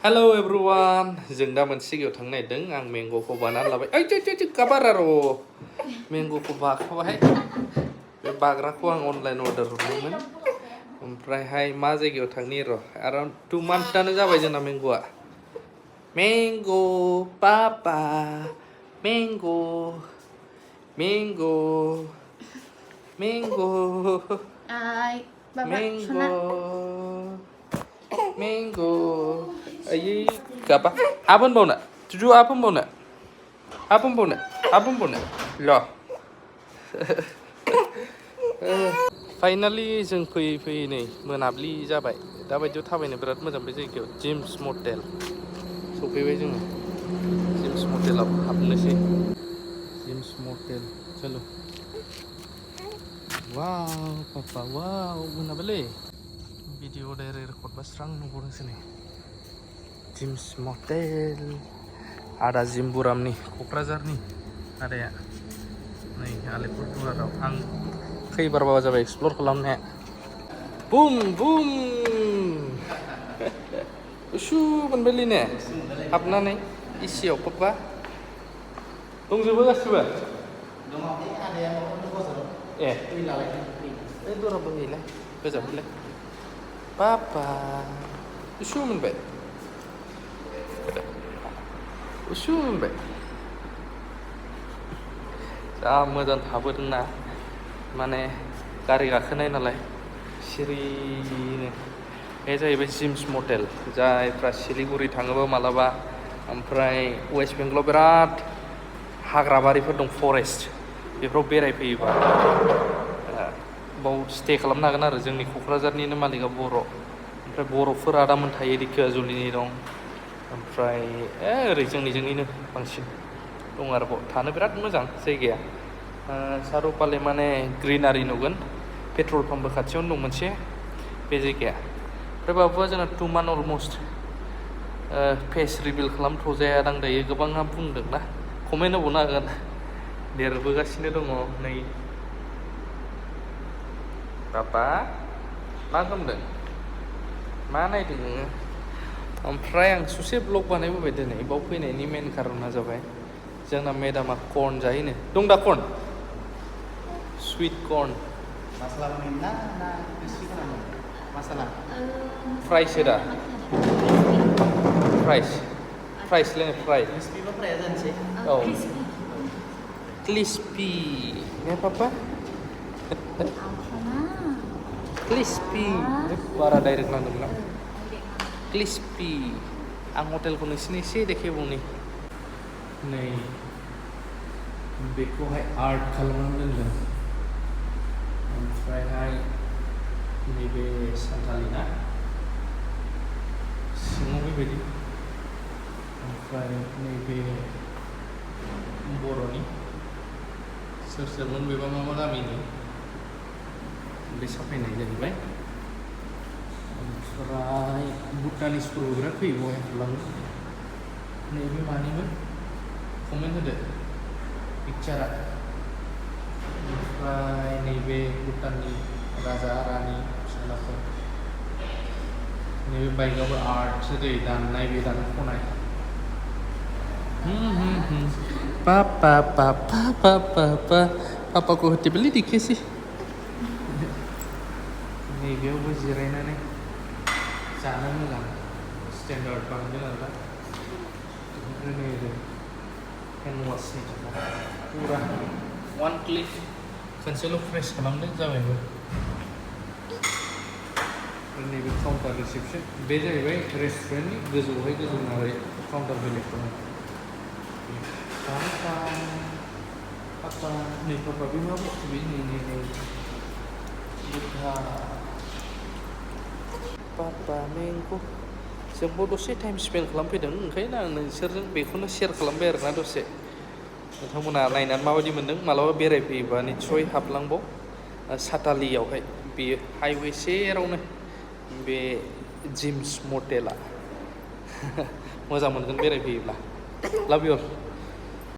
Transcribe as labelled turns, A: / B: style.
A: Hello everyone, जों दा मोनसे जायगायाव थांनो नागिरदों आं मेंग'खौ बानानै लाबाय ओइ गाबार आरो मेंग'खौ बाखाबाय बे बाग्राखौ आं अनलाइन अर्डार हरदोंमोन ओमफ्रायहाय मा जायगायाव थांनि र' around 2 monthsआनो जाबाय जोंना मेंग'आ मेंग' पापा मेंग' मेंग' मेंग' मेंग' Mango. Ayi, apa? Apa bauna? Tujuh apa bauna? Apa bauna? Apa bauna? Loh. Finally जों फैयै नै मोनाब्लि जाबाय दा बायदियाव थाबायनो बिराद मोजां बे जायगायाव जिम्स मटेल सफैबाय जोङो जिम्स मटेलाव हाबनोसै जिम्स मटेल चलो वाव पापा वाव मोनाबायलै भिडिअ डाइरेक्ट रेकर्ड बा स्रां नुहरनोसै नै जिम्स मटेल आदा जिम्बुरामनि क'क्राझारनि आदाया नै आलिपुरदुवाराव आं खैबारबा जाबाय एक्सप्लर खालामनाया बुम बुम उसु मोनबायलै ने हाबनानै इसियाव पापा दंजोबो गासिबो ए ओइ दराबो हैलाय गोजाबैलाय Papa, usumin ba? Usumin ba? जा मोजां थाबोदोंना माने गारि गाखोनाय नालाय सिरिनो बे जाहैबाय जिम्स मटेल जायफ्रा सिलिगुरि थाङोबा मालाबा ओमफ्राय वेस्ट बेंगलाव बिराद हाग्राबारिफोर दं फरेस्ट बेफोराव बेरायफैयोबा बाव स्टे खालामनो हागोन आरो जोंनि क'क्राझारनिनो मालिकआ बर' ओमफ्राय बर'फोर आदामोन थायो दिखियाजुलिनि दं ओमफ्राय ओरै जोंनिजोंनिनो बांसिन दं आरो बाव थानो बिराद मोजां जायगाया सारौपाले माने ग्रिनारि नुगोन पेट्रल पाम्पबो खाथियावनो दं मोनसे बे जायगाया ओमफ्राय बाबुआ जोंना 2 months अलमस्ट फेस रिभिल खालामथ'जाया दां दायो गोबाङा बुंदों ना कमेन्ट होबावनो हागोन देरबोगासिनो दङ नै पापा मा खालामदों मा नायदों नोङो ओमफ्राय आं ससे ब्लग बानायबोबाय दिनै बाव फैनायनि मेन खारना जाबाय जोंना मेडामा कर्न जायोनो दं दा कर्न स्वीट कर्न
B: Masalah minta na crispy kan apa? Masalah.
A: Fries दा फ्राइस लेने fry
B: Crispy apa present sih?
A: औ क्लिस्पी ने पापा क्लिस्पी बारा डाइरेक्ट नांदोंमोन ना क्लिस्पी आं हटेलखौ नोंसिनो एसे देखायबावनि नै बेखौहाय आर्ट खालामनानै दोनदों ओमफ्रायहाय नैबे सानथालि ना सिङाव बेबायदि ओमफ्राय नैबे बर'नि सोर सोरमोन बेबा मा मा गामिनि बे साफायनाय जाहैबाय ओमफ्राय भुटानिसफोरबो बिराद फैयो बेवहाय हाबलाङो नैबे मानिमोन कमेन्ट होदो पिक्चारा ओमफ्राय नैबे भुटाननि राजा रानि फिसालाफोर नैबे बाइकआबो आर्टसो दै दाननाय बे दान खनाय पापा पापा पापा पापा को हटेबली दिखेसै नैबेयावबो जिरायनानै जानो मोजां स्टेन्डार्ड बानायदों आरो दा ओमफ्राय नै ओरै हेन्ड वाशनि थाखाय फुरा वान क्लिक खनसेल' प्रेस खालामदों जाबायबो आरो नैबे काउन्टार रिसेपसन बे जाहैबाय रेस्टुरेन्टनि गोजौआवहाय गोजौ नालाय काउन्टार बेलेग दङ पापा पापा नै पापा बे मा बुस्थु बे नै बुद्धा पापा मेंग' जोंबो दसे टाइम स्पेन्ड खालामफैदों ओंखायनो आं नोंसोरजों बेखौनो सेयार खालामबाय आरोना दसे नोंथांमोना नायनानै माबायदि मोन्दों मालाबा बेरायफैयोबा निस्सय हाबलांबाव सातालियावहाय बेयो हाइवे सेरावनो बे जिम्स मटेला मोजां मोनगोन बेरायफैयोब्ला लाभ इउ